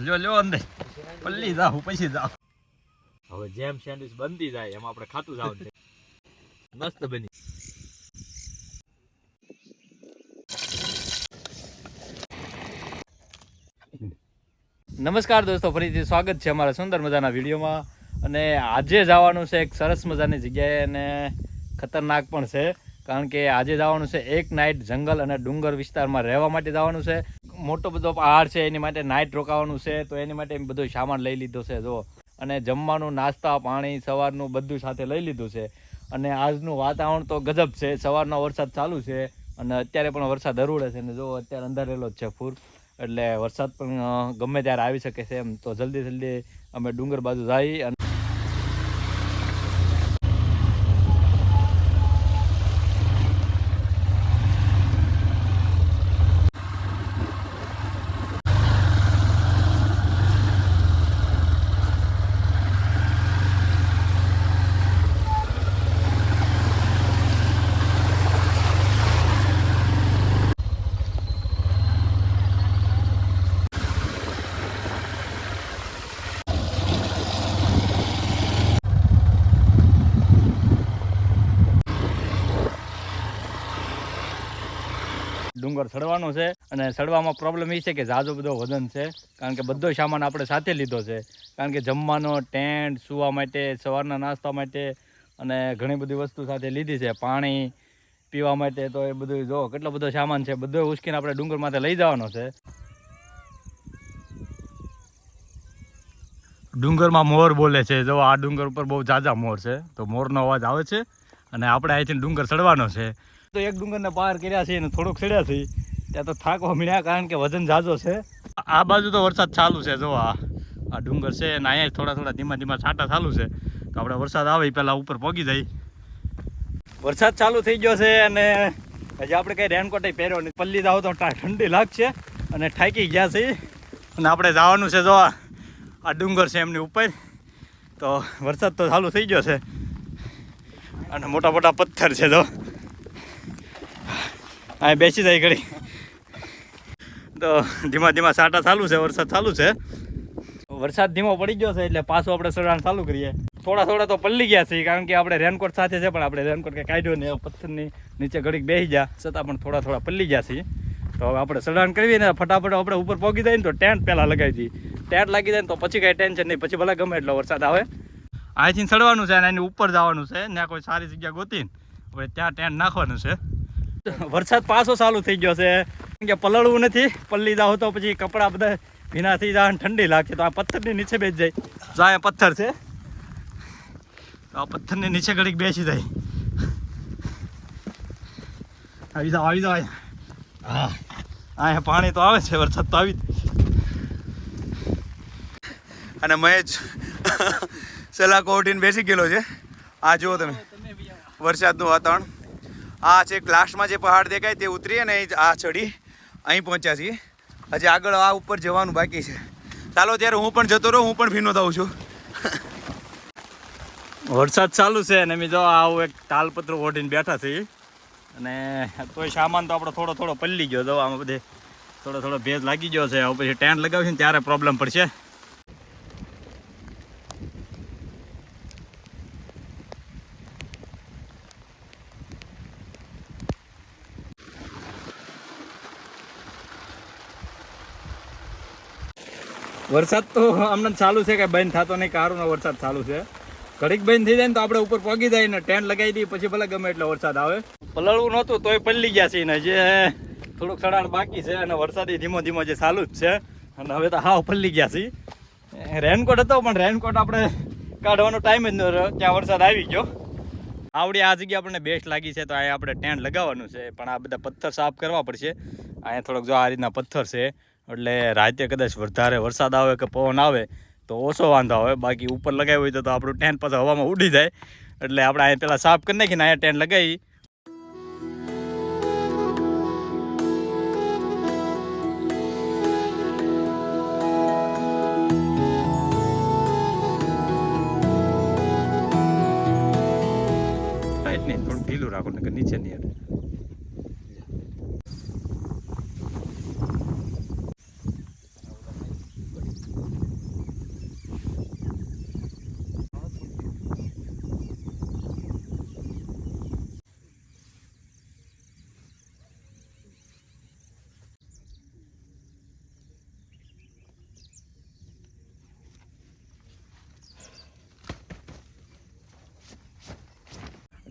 લ્યો લ્યો અંદર પલ્લી જાવ પછી જાવ. હવે જેમ સેન્ડવિચ બનતી જાય એમ આપણે ખાતું જાવ. મસ્ત બની. નમસ્કાર દોસ્તો, ફરીથી સ્વાગત છે અમારા સુંદર મજાના વિડીયોમાં. અને આજે જવાનું છે એક સરસ મજાની જગ્યાએ અને ખતરનાક પણ છે, કારણ કે આજે જવાનું છે એક નાઇટ જંગલ અને ડુંગર વિસ્તારમાં રહેવા માટે જવાનું છે. મોટો બધો પહાડ છે, એની માટે નાઇટ રોકાવાનું છે, તો એની માટે બધો સામાન લઈ લીધો છે જો. અને જમવાનું, નાસ્તા, પાણી, સવારનું બધું સાથે લઈ લીધું છે. અને આજનું વાતાવરણ તો ગજબ છે. સવારનો વરસાદ ચાલુ છે અને અત્યારે પણ વરસાદ હરુડે છે. અને જો અત્યારે અંધારેલો જ છે ફૂલ, એટલે વરસાદ પણ ગમે ત્યારે આવી શકે છે એમ. તો જલ્દી અમે ડુંગર બાજુ જઈ. અને ડુંગર ચડવાનો છે. અને ચડવામાં પ્રોબ્લેમ એ છે કે ઝાઝો બધો વજન છે, કારણ કે બધો સામાન આપણે સાથે લીધો છે. કારણ કે જમવાનો, ટેન્ટ, સુવા માટે, સવારના નાસ્તા માટે અને ઘણી બધી વસ્તુ સાથે લીધી છે, પાણી પીવા માટે. તો એ બધું જો કેટલો બધો સામાન છે, બધો ઉશ્કીને આપણે ડુંગર માથે લઈ જવાનો છે. ડુંગરમાં મોર બોલે છે જો. આ ડુંગર ઉપર બહુ ઝાઝા મોર છે, તો મોરનો અવાજ આવે છે. અને આપણે અહીંથી ડુંગર ચડવાનો છે. તો એક ડુંગરને પાર કર્યા છે અને થોડુંક ચડ્યા છે, ત્યાં તો થાકવા મળ્યા, કારણ કે વજન ઝાઝો છે. આ બાજુ તો વરસાદ ચાલુ છે જો. આ ડુંગર છે અને અહીંયા થોડા ધીમા છાંટા ચાલુ છે. તો આપણે વરસાદ આવે પહેલાં ઉપર પહોંચી જાય. વરસાદ ચાલુ થઈ ગયો છે અને હજી આપણે કંઈ રેનકોટ પહેર્યો નહીં. પલ્લી જાવ તો ઠંડી લાગશે અને થાકી ગયા છે. અને આપણે જવાનું છે જો આ ડુંગર છે એમની ઉપર. તો વરસાદ તો ચાલુ થઈ ગયો છે અને મોટા પથ્થર છે જો. અહીં બેસી જાય ઘડી. તો ધીમા સાટા ચાલુ છે, વરસાદ ચાલુ છે. વરસાદ ધીમો પડી ગયો છે એટલે પાછું આપણે ચઢાણ ચાલુ કરીએ. થોડા તો પલ્લી ગયા છે, કારણ કે આપણે રેનકોટ સાથે છે, પણ આપણે રેનકોટ કંઈ કાઢ્યો નહીં. પથ્થરની નીચે ઘડીક બેસી ગયા, છતાં પણ થોડા પલ્લી ગયા છે. તો હવે આપણે ચઢાણ કરવી ને ફટાફટ આપણે ઉપર પહોંચી જાય ને તો ટેન્ટ પહેલાં લગાવી દઈએ. ટેન્ટ લાગી જાય ને તો પછી કાંઈ ટેન્શન નહીં, પછી ભલે ગમે એટલો વરસાદ આવે. અહીંથી ચડવાનું છે અને એની ઉપર જવાનું છે. ત્યાં કોઈ સારી જગ્યા ગોતીને હવે ત્યાં ટેન્ટ નાખવાનું છે. વરસાદ પાછો ચાલુ થઈ ગયો છે, કે પલળવું નથી. પલ્લી જાવ તો પછી કપડાં બધા ભીના થઈ જાય, ઠંડી લાગશે. તો આ પથ્થરની નીચે બેસી જાય. જો અહીંયા પથ્થર છે, તો આ પથ્થરની નીચે ઘડીક બેસી જાય. આવી જાવ. હા, અહીંયા પાણી તો આવે છે, વરસાદ તો આવી. અને મહેશ સલાકો ઉઠીને બેસી ગયેલો છે. આ જુઓ તમે વરસાદનું વાતાવરણ. આ છે લાસ્ટમાં જે પહાડ દેખાય તે ઉતરી અને આ ચડી અહીં પહોંચ્યા છીએ. હજી આગળ આ ઉપર જવાનું બાકી છે. ચાલો ત્યારે હું પણ જતો રહું, હું પણ ભીનો થાઉં છું. વરસાદ ચાલુ છે અને અમે જો આવું એક તાલપત્ર ઓઢીને બેઠા છીએ. અને તોય સામાન તો આપણો થોડો પલ્લી ગયો. તો આમાં બધે થોડો ભેજ લાગી ગયો છે. હવે પછી ટેન્ટ લગાવશે ને ત્યારે પ્રોબ્લેમ પડશે. વરસાદ તો અમને ચાલુ છે, કે બંધ થતો નહીં. કારુનો વરસાદ ચાલુ છે. ઘડીક બંધ થઈ જાય ને તો આપણે ઉપર પહોંચી જાય ને ટેન્ટ લગાવી દઈએ, પછી ભલે ગમે એટલો વરસાદ આવે. પલળવું નહોતું તોય પલ્લી ગયા છે ને. જે થોડુંક ચઢાણ બાકી છે અને વરસાદ ધીમો જે ચાલુ જ છે. અને હવે તો હાવ પલ્લી ગયા છે. રેનકોટ હતો પણ રેનકોટ આપણે કાઢવાનો ટાઈમ જ ન રહ્યો, ત્યાં વરસાદ આવી ગયો. આવડી આ જગ્યા આપણને બેસ્ટ લાગી છે, તો અહીંયા આપણે ટેન્ટ લગાવવાનું છે. પણ આ બધા પથ્થર સાફ કરવા પડશે. અહીંયા થોડોક જો આ રીતના પથ્થર છે, એટલે રાતે કદાચ વધારે વરસાદ આવે કે પવન આવે તો ઓછો વાંધો આવે. બાકી ઉપર લગાવ્યું હોય તો આપણું ટેન્ટ પાછું હવામાં ઉડી જાય. એટલે આપણે અહીંયા પહેલાં સાફ કરી નાખીને અહીંયા ટેન્ટ લગાવી. થોડું ઢીલું રાખો ને નીચે નહીં.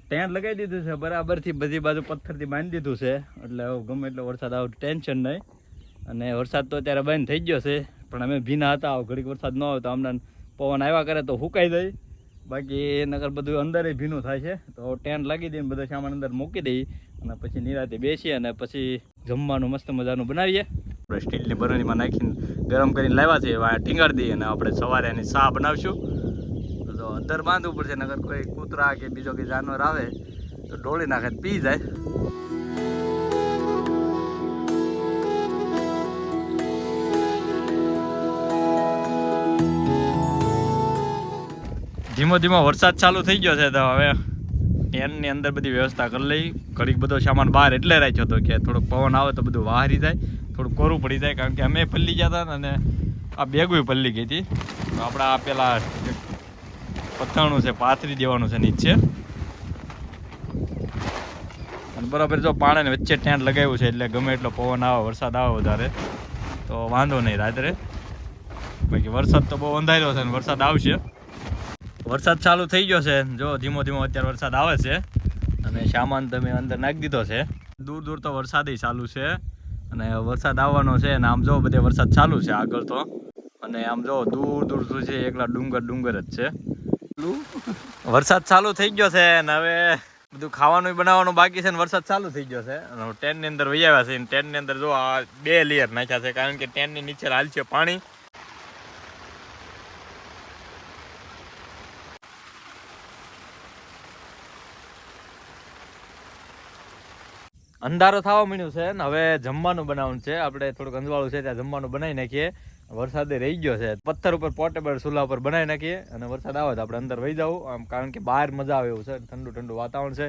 ટેન્ટ લગાવી દીધું છે બરાબરથી, બધી બાજુ પથ્થરથી બાંધી દીધું છે, એટલે હવે ગમે એટલો વરસાદ આવે ટેન્શન નહીં. અને વરસાદ તો અત્યારે બંધ થઈ ગયો છે, પણ અમે ભીના હતા, ઘડીક વરસાદ ન આવે તો અમને પવન આવ્યા કરે તો સુકાઈ જાય, બાકી નકર બધું અંદર ભીનું થાય છે. તો ટેન્ટ લાગી દઈને બધો સામાન અંદર મૂકી દઈએ અને પછી નિરાતે બેસીએ અને પછી જમવાનું મસ્ત મજાનું બનાવીએ. આપણે સ્ટીલની બરણીમાં નાખીને ગરમ કરીને લાવ્યા છે, એવા ટીંગાડી દઈએ અને આપણે સવારે એની ચા બનાવશું. તો અંદર બાંધવું પડશે, નગર કોઈ કૂતરા કે બીજો કોઈ જાનવર આવે તો ઢોળી નાખે પી જાય. ધીમો ધીમો વરસાદ ચાલુ થઈ ગયો છે, તો હવે ટેન્ટની અંદર બધી વ્યવસ્થા કરી લઈ. ઘડીક બધો સામાન બહાર એટલે રાખ્યો હતો કે થોડોક પવન આવે તો બધું વાહરી જાય, થોડુંક કોરું પડી જાય, કારણ કે અમે પલ્લી ગયા હતા ને આ બેગુય પલ્લી ગઈ હતી. તો આપણે આ પેલા પથાણું છે પાથરી દેવાનું છે નીચે, અને બરાબર જો પાણીને વચ્ચે ટેન્ટ લગાવ્યું છે, એટલે ગમે એટલો પવન આવે વરસાદ આવે વધારે તો વાંધો નહીં રાત્રે. બાકી વરસાદ તો બહુ અંધાર્યો છે અને વરસાદ આવશે. વરસાદ ચાલુ થઈ ગયો છે, જો ધીમો ધીમો અત્યારે વરસાદ આવે છે અને સામાન તમે અંદર નાખી દીધો છે. દૂર દૂર તો વરસાદ ચાલુ છે અને વરસાદ આવવાનો છે, અને આમ જો બધે વરસાદ ચાલુ છે આગળ તો, અને આમ જો દૂર દૂર સુધી એકલા ડુંગર જ છે. વરસાદ ચાલુ થઈ ગયો છે અને હવે બધું ખાવાનું બનાવવાનું બાકી છે, ને વરસાદ ચાલુ થઈ ગયો છે અને ટેન્ટની અંદર વહી આવ્યા છે. ટેન્ટની અંદર જો આ 2 લેયર નાખ્યા છે, કારણ કે ટેન્ટની નીચે હાલ છે પાણી. અંધારો થવા માંડ્યું છે ને હવે જમવાનું બનાવવાનું છે. આપણે થોડુંક અંજવાળું છે ત્યાં જમવાનું બનાવી નાખીએ. વરસાદે રહી ગયો છે, પથ્થર ઉપર પોર્ટેબલ ચૂલા ઉપર બનાવી નાખીએ, અને વરસાદ આવે તો આપણે અંદર વહી જવું આમ, કારણ કે બહાર મજા આવે એવું છે, ઠંડુ ઠંડુ વાતાવરણ છે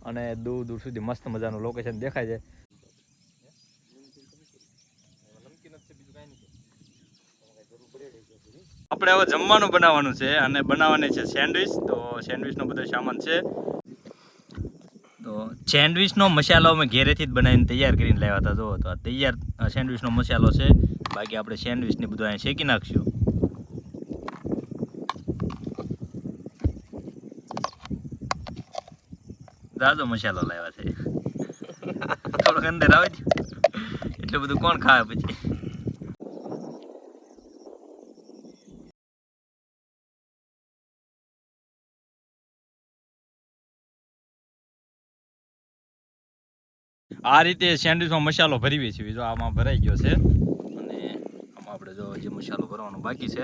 અને દૂર દૂર સુધી મસ્ત મજાનું લોકેશન દેખાય છે. આપણે હવે જમવાનું બનાવવાનું છે અને બનાવવાની છે સેન્ડવિચ. તો સેન્ડવિચનો બધો સામાન છે. તો સેન્ડવિચનો મસાલો અમે ઘેરેથી જ બનાવીને તૈયાર કરીને લાવ્યા હતા. જો તો આ તૈયાર સેન્ડવિચનો મસાલો છે, બાકી આપણે સેન્ડવિચને બધું અહીંયા શેકી નાખશું. જાજો મસાલો લાવ્યા છે, થોડોક અંદર આવે છે, એટલે બધું કોણ ખાવે પછી. આ રીતે સેન્ડવિચમાં મસાલો ભરીએ છીએ. જો આમાં ભરાઈ ગયો છે, અને આમાં આપણે જો જે મસાલો ભરવાનો બાકી છે.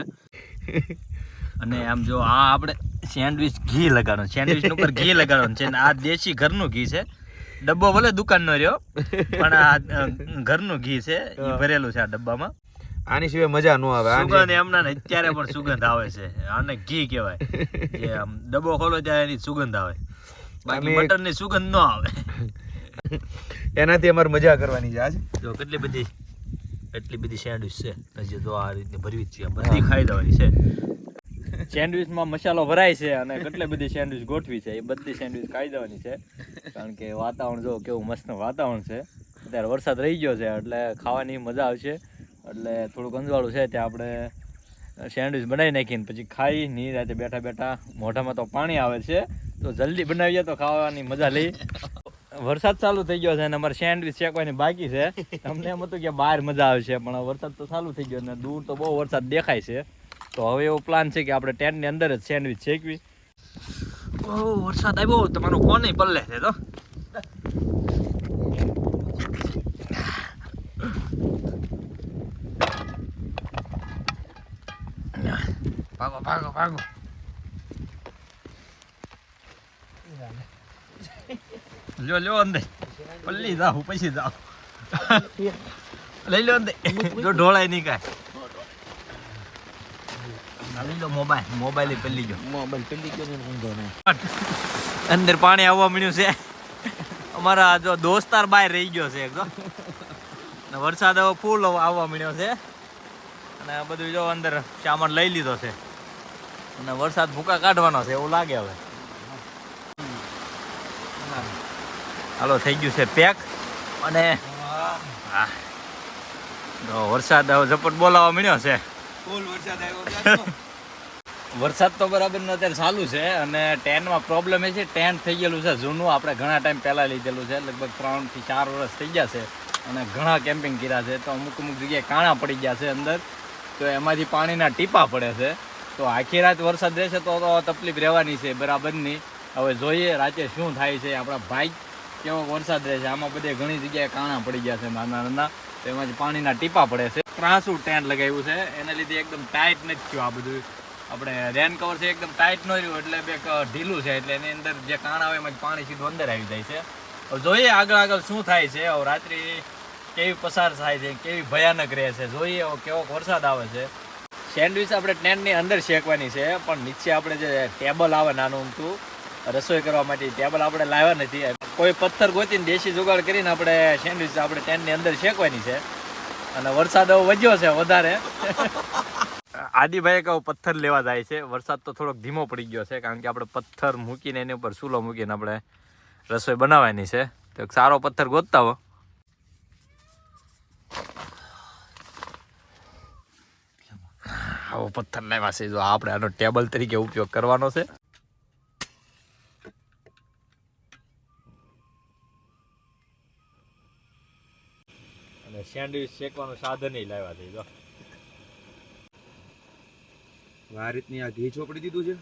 અને આમ જો આ આપણે સેન્ડવિચ ઘી લગાડવાનું, સેન્ડવિચ ઉપર ઘી લગાડવાનું છે. આ દેશી ઘરનું ઘી છે, ડબ્બો ભલે દુકાનનો રહ્યો પણ આ ઘરનું ઘી છે, એ ભરેલું છે આ ડબ્બામાં. આની સિવાય મજા ન આવે. સુગંધ એમના ને અત્યારે પણ સુગંધ આવે છે, આને ઘી કહેવાય. જે આમ ડબ્બો ખોલો ત્યારે એની સુગંધ આવે, બાકી મટનની સુગંધ ન આવે. એનાથી અમારે મજા કરવાની છે. આજ જો એટલી બધી સેન્ડવિચ છે, હજી જો આ રીતે ભરવી જ છે, બધી ખાઈ જવાની છે. સેન્ડવિચમાં મસાલો ભરાય છે અને કેટલી બધી સેન્ડવિચ ગોઠવી છે, એ બધી સેન્ડવિચ ખાઈ જવાની છે, કારણ કે વાતાવરણ જો કેવું મસ્ત વાતાવરણ છે. અત્યારે વરસાદ રહી ગયો છે એટલે ખાવાની મજા આવશે. એટલે થોડુંક અંજવાળું છે ત્યાં આપણે સેન્ડવિચ બનાવી નાખીને પછી ખાઈ નિરાતે બેઠા બેઠા. મોઢામાં તો પાણી આવે છે, તો જલ્દી બનાવીએ તો ખાવાની મજા લઈ. વરસાદ ચાલુ થઈ ગયો છે અને અમારે સેન્ડવિચ શેકવાની બાકી છે. તમને એમ હતું કે બહાર મજા આવશે, પણ વરસાદ તો ચાલુ થઈ ગયો અને દૂર તો બહુ વરસાદ દેખાય છે. તો હવે એવો પ્લાન છે કે આપણે ટેન્ટની અંદર જ સેન્ડવિચ શેકવી. ઓહ, વરસાદ આવ્યો, તમારો ફોન નહીં પલ્લે છે તો. ભાગો ભાગો ભાગો. લ્યો અંદર પલ્લી જાવ પછી જાવ. લઈ લો અંદર, જો ઢોળાય નહીં કાંઈ. લઈ લો મોબાઈલ પલ્લી ગયો. અંદર પાણી આવવા મળ્યું છે. અમારા જો દોસ્તાર બહાર રહી ગયો છે, વરસાદ હવે ફૂલ આવવા મળ્યો છે, અને બધું જો અંદર સામાન લઈ લીધો છે અને વરસાદ ભૂકા કાઢવાનો છે એવું લાગે હવે. હાલો થઈ ગયું છે પેક. અને વરસાદ હવે ઝપટ બોલાવા મળ્યો છે. ફૂલ વરસાદ આવ્યો. વરસાદ તો બરાબર અત્યારે ચાલુ છે અને ટેન્ટમાં પ્રોબ્લેમ એ છે, ટેન્ટ થઈ ગયેલું છે જૂનું, આપણે ઘણા ટાઈમ પહેલાં લીધેલું છે, લગભગ 3 થી 4 વર્ષ થઈ ગયા છે અને ઘણા કેમ્પિંગ કર્યા છે, તો અમુક જગ્યાએ કાણા પડી ગયા છે અંદર, તો એમાંથી પાણીના ટીપા પડે છે, તો આખી રાત વરસાદ રહેશે તો તકલીફ રહેવાની છે બરાબરની. હવે જોઈએ રાતે શું થાય છે, આપણા ભાઈ કેવો વરસાદ રહેશે. આમાં બધે ઘણી જગ્યાએ કાણા પડી ગયા છે નાના નાના, તો એમાંથી પાણીના ટીપા પડે છે. ત્રાસું ટેન્ટ લગાવ્યું છે, એના લીધે એકદમ ટાઈટ નથી થયું આ બધું. આપણે રેન કવર છે એકદમ ટાઈટ ન રહ્યું એટલે બે ઢીલું છે, એટલે એની અંદર જે કાણા આવે એમાં પાણી સીધું અંદર આવી જાય છે. હવે જોઈએ આગળ શું થાય છે. હવે રાત્રિ કેવી પસાર થાય છે, કેવી ભયાનક રહે છે, જોઈએ કેવો વરસાદ આવે છે. સેન્ડવિચ આપણે ટેન્ટની અંદર શેકવાની છે, પણ નીચે આપણે જે ટેબલ આવે નાનું ઊંટું રસોઈ કરવા માટે, ટેબલ આપણે લાવ્યા નથી. કોઈ પથ્થર ગોતીને દેશી જુગાડ કરીને આપણે સેન્ડવિચ આપણે ટેન્ટની અંદર શેકવાની છે. અને વરસાદ હવે વધ્યો છે વધારે. આદિભાઈ કહું પથ્થર લેવા જાય છે. વરસાદ તો થોડોક ધીમો પડી ગયો છે, કારણ કે આપણે પથ્થર મૂકીને એની ઉપર ચૂલો મૂકીને આપણે રસોઈ બનાવવાની છે, તો સારો પથ્થર ગોતતા હો. આવો પથ્થર લાવ્યા છે, જો આપણે આનો ટેબલ તરીકે ઉપયોગ કરવાનો છે. અને સેન્ડવિચ શેકવાનું સાધન લાવ્યા છે. જો આ રીતની આ ઘી ચોપડી દીધું છે.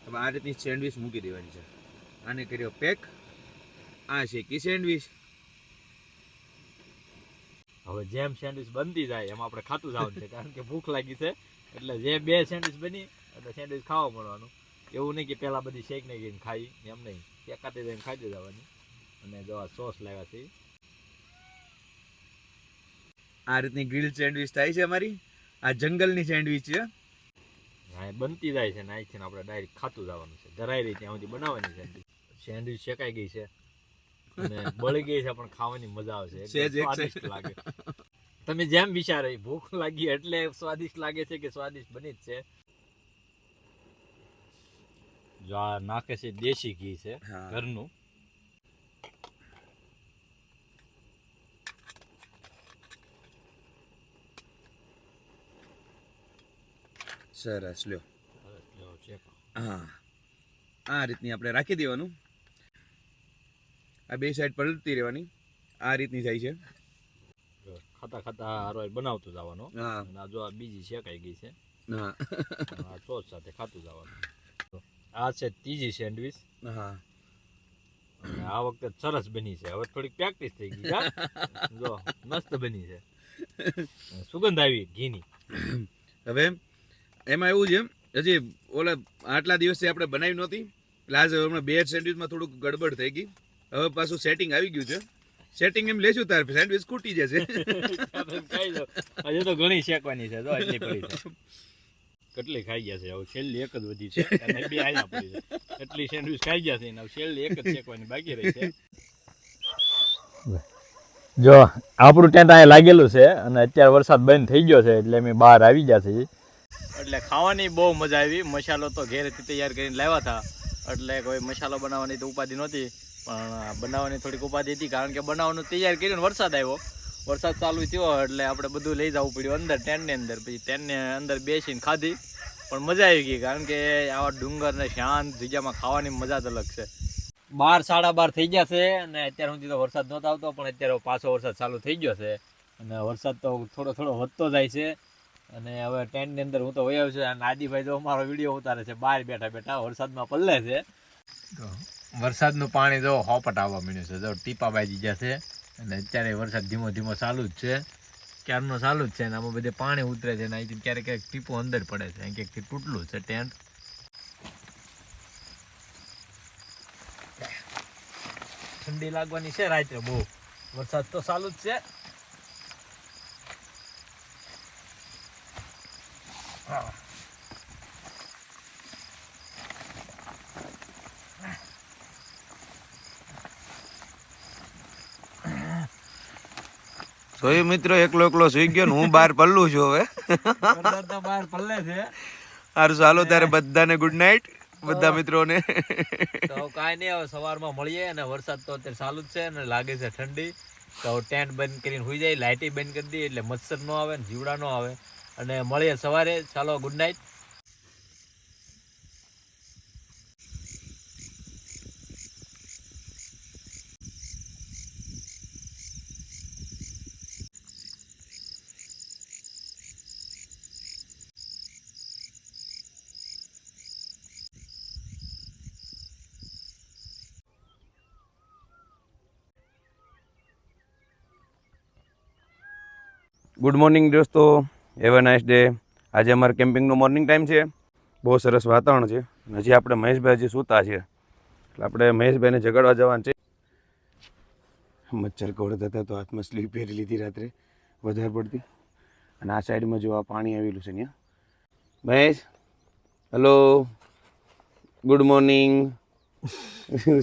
હવે આ રીતની સેન્ડવિચ મૂકી દેવાની છે. આને કર્યો પેક. આ શેકી સેન્ડવિચ. હવે જેમ સેન્ડવિચ બનતી જાય એમ આપણે ખાતું જવાનું છે, કારણ કે ભૂખ લાગી છે. એટલે જે 2 સેન્ડવિચ બની એટલે સેન્ડવિચ ખાવા મળવાનું. એવું નહીં કે પેલા બધી શેક ને ગઈને ખાઈ, એમ નહીં, શેકાતી જઈને ખાઈ જવાની. અને જો આ સોસ લાવ્યા છે. આ રીતની ગ્રીલ સેન્ડવિચ થાય છે અમારી. આ જંગલની સેન્ડવિચ છે. હા, બનતી જાય છે ને અહીંથી આપણે ડાયરેક્ટ ખાતું જવાનું છે. ધરાઈ રહી ત્યાં સુધી બનાવવાની છે. સેન્ડવિચ શેકાઈ ગઈ છે અને બળી ગઈ છે, પણ ખાવાની મજા આવશે, સ્વાદિષ્ટ લાગે. તમે જેમ વિચારો, ભૂખ લાગી એટલે સ્વાદિષ્ટ લાગે છે કે સ્વાદિષ્ટ બની જ છે. જો આ નાખે છે દેશી ઘી છે ઘરનું. સરસ, લ્યો. હા, આ રીતની આપણે રાખી દેવાનું. આ 2 સાઈડ પલટતી રહેવાની. આ રીતની થાય છે. ખાતા ખાતા હારો બનાવતું જવાનું. હા, અને જો આ બીજી શેકાઈ ગઈ છે. હા, આ સોસ સાથે ખાતું જવાનું. આ છે ત્રીજી સેન્ડવિચ. હા, અને આ વખતે સરસ બની છે. હવે થોડીક પ્રેક્ટિસ થઈ ગઈ. જો મસ્ત બની છે, સુગંધ આવી ઘીની. હવે એમાં એવું છે, હજી ઓલા આટલા દિવસથી આપણે બનાવી નહોતી, એટલે આજે હમણાં 2 સેન્ડવિચમાં થોડુંક ગડબડ થઈ ગઈ. હવે પાછું સેટિંગ આવી ગયું છે. સેટિંગ એમ લેશું તાર સેન્ડવિચ ખૂટી જશે. હજી તો ઘણી શેકવાની છે. જો એટલી પડી છે, કેટલી ખાઈ ગયા છે. હવે છેલ્લી એક જ વધી છે અને 2 આયા પડી છે. એટલી સેન્ડવિચ ખાઈ ગયા છે અને છેલ્લી એક જ શેકવાની બાકી રહી છે. જો આપણું ટેન્ટ અહીંયા લાગેલું છે અને અત્યારે વરસાદ બંધ થઈ ગયો છે, એટલે અમે બહાર આવી ગયા છે. એટલે ખાવાની બહુ મજા આવી. મસાલો તો ઘેરેથી તૈયાર કરીને લાવ્યા હતા, એટલે કોઈ મસાલો બનાવવાની તો ઉપાધિ નહોતી, પણ બનાવવાની થોડીક ઉપાધિ હતી, કારણ કે બનાવવાનું તૈયાર કર્યું, વરસાદ આવ્યો. વરસાદ ચાલુ થયો એટલે આપણે બધું લઈ જવું પડ્યું અંદર ટેન્ટની અંદર. પછી ટેન્ટની અંદર બેસીને ખાધી, પણ મજા આવી ગઈ, કારણ કે આવા ડુંગર ને શાંત જગ્યામાં ખાવાની મજા જ અલગ છે. 12 સાડા 12 થઈ ગયા છે અને અત્યાર સુધી તો વરસાદ નહોતો આવતો, પણ અત્યારે પાછો વરસાદ ચાલુ થઈ ગયો છે અને વરસાદ તો થોડો થોડો વધતો જાય છે. અને હવે ટેન્ટની અંદર હું તો વયો છું અને આદિભાઈ તો અમારો વિડીયો ઉતારે છે બહાર બેઠા બેઠા, વરસાદમાં પલ્લે છે. વરસાદનું પાણી જો હોપટ આવવા માંડ્યું છે, જો ટીપા બાજી ગયા છે. અને અત્યારે વરસાદ ધીમો ધીમો ચાલુ જ છે, ક્યારનો ચાલુ જ છે. અને આમાં બધે પાણી ઉતરે છે, અને અહીંથી ક્યારેક ક્યારેક ટીપો અંદર પડે છે. અહીં ક્યાંકથી તૂટલું છે ટેન્ટ. ઠંડી લાગવાની છે રાત્રે બહુ. વરસાદ તો ચાલુ જ છે. સોય મિત્રો એકલો સુઈ ગયો ને હું બહાર પલ્લું છું. હવે તો બહાર પલ્લે છે. સારું, ચાલો ત્યારે બધાને ગુડ નાઇટ, બધા મિત્રોને. તો કાંઈ નહીં, હવે સવારમાં મળીએ. અને વરસાદ તો અત્યારે ચાલુ જ છે અને લાગે છે ઠંડી, તો ટેન્ટ બંધ કરીને સુઈ જાય, લાઇટી બંધ કરી દઈએ એટલે મચ્છર ન આવે ને જીવડા ન આવે. અને મળીએ સવારે. ચાલો, ગુડ નાઇટ. ગુડ મોર્નિંગ દોસ્તો, હેવ અ નાઇસ ડે. આજે અમારે કેમ્પિંગનો મોર્નિંગ ટાઈમ છે. બહુ સરસ વાતાવરણ છે. હજી આપણે મહેશભાઈ હજી સૂતા છે, એટલે આપણે મહેશભાઈને જગાડવા જવાનું છે. મચ્છર કવડતા હતા તો હાથમાં સ્લીવ પહેરી લીધી રાત્રે વધારે પડતી. અને આ સાઈડમાં જો આ પાણી આવેલું છે ત્યાં. Mahesh, hello, good morning.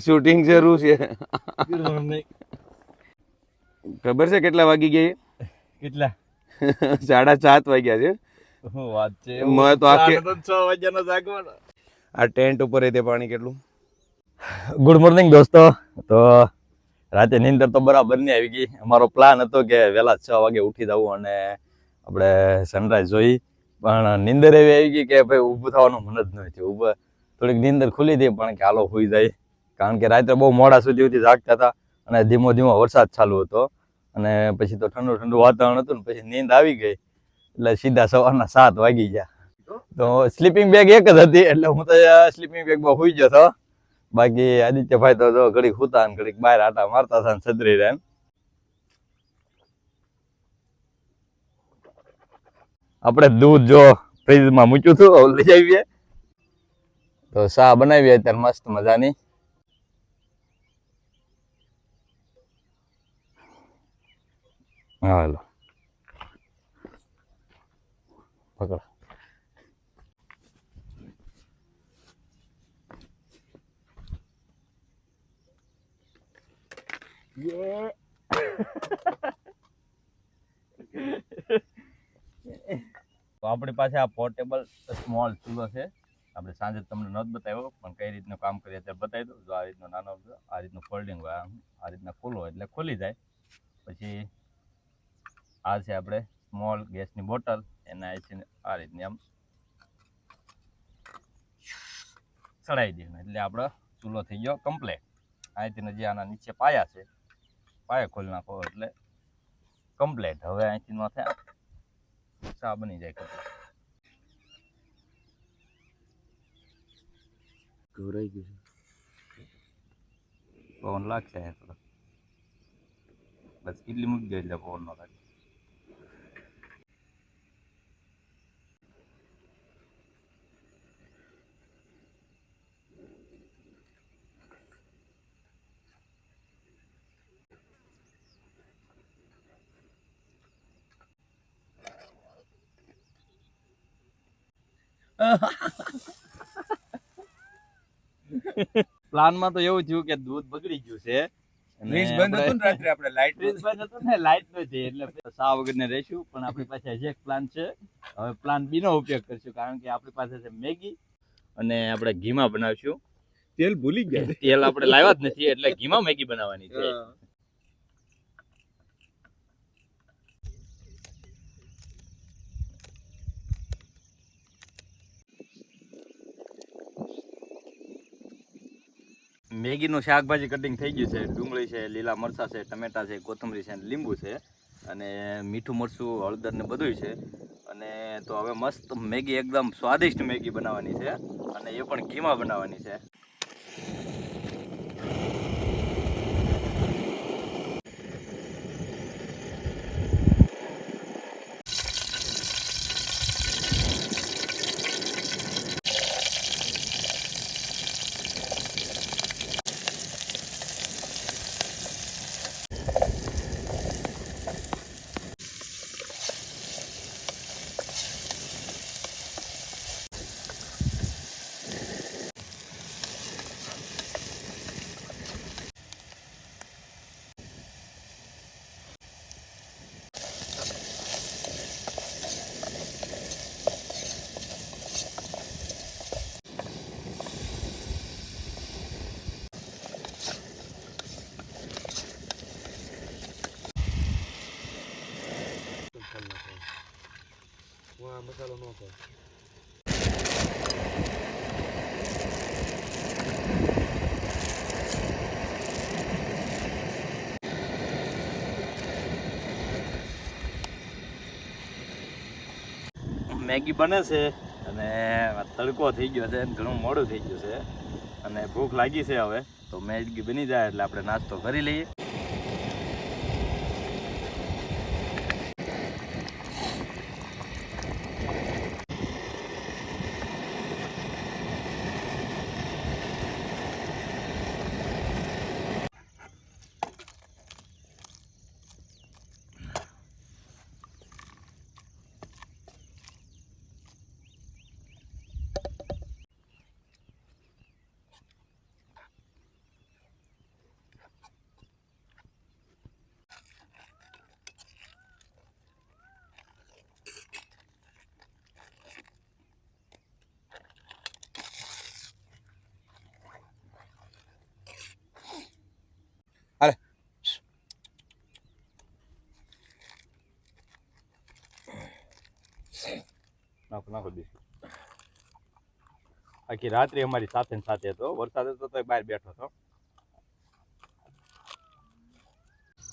Shooting શરૂ છે. ખબર છે કેટલા વાગી ગયા? કેટલા? 7:30 વાગ્યા છે. વાત છે. મેં તો આખે 6 વાગ્યાનો જાગવાનો. આ ટેન્ટ ઉપર તે પાણી કેટલું. ગુડ મોર્નિંગ દોસ્તો. તો રાતે નીંદર તો બરાબર નહીં આવી ગઈ. અમારો પ્લાન હતો કે વહેલા 6 વાગે ઉઠી જવું અને આપણે સનરાઈઝ જોઈ, પણ નીંદર એવી આવી ગઈ કે ભાઈ ઊભું થવાનું મન જ ન થયું. ઊભા થોડીક નીંદર ખુલી હતી, પણ કે હાલો સુઈ જાય, કારણ કે રાત્રે બહુ મોડા સુધી જાગતા હતા અને ધીમો ધીમો વરસાદ ચાલુ હતો અને પછી તો ઠંડુ ઠંડુ વાતાવરણ હતું ને પછી નીંદ આવી ગઈ, એટલે સીધા સવારના 7 વાગી ગયા. તો સ્લીપિંગ બેગ એક જ હતી, એટલે હું તો સ્લીપિંગ બેગમાં સુઈ ગયો હતો. બાકી આદિત્યભાઈ તો જો ઘડીક સુતા ને ઘડીક બહાર આટા મારતા હતા ને છત્રી રહે. આપણે દૂધ જો ફ્રીજમાં મૂક્યું હતું, લઈ આવીએ. તો ચા બનાવીએ અત્યારે મસ્ત મજાની. હાલો પકડ. તો આપણી પાસે આ પોર્ટેબલ સ્મોલ ચૂલો છે. આપણે સાંજે તમને નહોતો બતાવ્યો, પણ કઈ રીતનું કામ કરીએ ત્યારે બતાવી દઉં. જો આ રીતનો નાનો, આ રીતનું ફોલ્ડિંગ હોય, આ રીતના ખોલો એટલે ખોલી જાય. પછી આ છે આપણે સ્મોલ ગેસની બોટલ, એના આ રીતની આમ ચડાવી દઈએ એટલે આપણો ચૂલો થઈ ગયો કમ્પ્લેટ. અહીંથી જે આના નીચે પાયા છે, પાયા ખોલી નાખો એટલે કમ્પ્લેટ. હવે અહીંથી માથે ચા બની જાય. ઘવરાઈ ગયું છે. પવન લાગશે બસ કેટલી મૂકી ગઈ એટલે પવન ન લાગે. પ્લાનમાં તો એવું થયું કે દૂધ બગડી ગયું છે. ફ્રીજ બંધ હતું ને રાત્રે, આપણે લાઈટ ફ્રીજ બંધ હતું ને લાઈટ નથી, એટલે ચા વગર ને રહીશું. પણ આપણી પાસે હજી એક પ્લાન છે. હવે પ્લાન બી નો ઉપયોગ કરશું, કારણ કે આપણી પાસે છે મેગી અને આપણે ઘીમાં બનાવશું. તેલ ભૂલી ગયા. તેલ આપણે લાવ્યા જ નથી, એટલે ઘીમાં મેગી બનાવવાની છે. મેગીનું શાકભાજી કટિંગ થઈ ગયું છે. ડુંગળી છે, લીલા મરચાં છે, ટમેટા છે, કોથમરી છે, લીંબુ છે અને મીઠું મરચું, હળદર ને બધું છે. અને તો હવે મસ્ત મેગી, એકદમ સ્વાદિષ્ટ મેગી બનાવવાની છે અને એ પણ ઘીમાં બનાવવાની છે. મસાલો ન ખાય. મેગી બને છે અને તડકો થઈ ગયો છે, ઘણું મોડું થઈ ગયું છે અને ભૂખ લાગી છે. હવે તો મેગી બની જાય એટલે આપણે નાસ્તો કરી લઈએ. નાખો નાખો બિસ્કિટ. આખી રાત્રે અમારી સાથે ને સાથે હતો, વરસાદ હતો તો બહાર બેઠો હતો.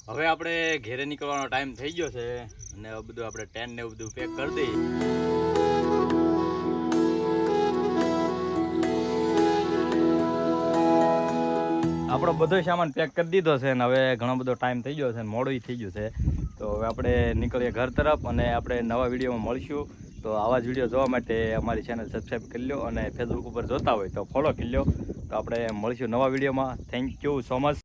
હવે આપણે ઘેરે નીકળવાનો ટાઈમ થઈ ગયો છે અને હવે બધું આપણે ટેન્ટ ને એવું બધું પેક કરી દઈએ. આપણો બધો સામાન પેક કરી દીધો છે અને હવે ઘણો બધો ટાઈમ થઈ ગયો છે અને મોડું થઈ ગયું છે. તો હવે આપણે નીકળીએ ઘર તરફ અને આપણે નવા વિડીયોમાં મળીશું. તો આવા જ વિડીયો જોવા માટે અમારી ચેનલ સબસ્ક્રાઈબ કરી લો અને ફેસબુક ઉપર જોતા હોય તો ફોલો કરી લો. તો આપણે મળીશું નવા વિડીયોમાં. Thank you so much.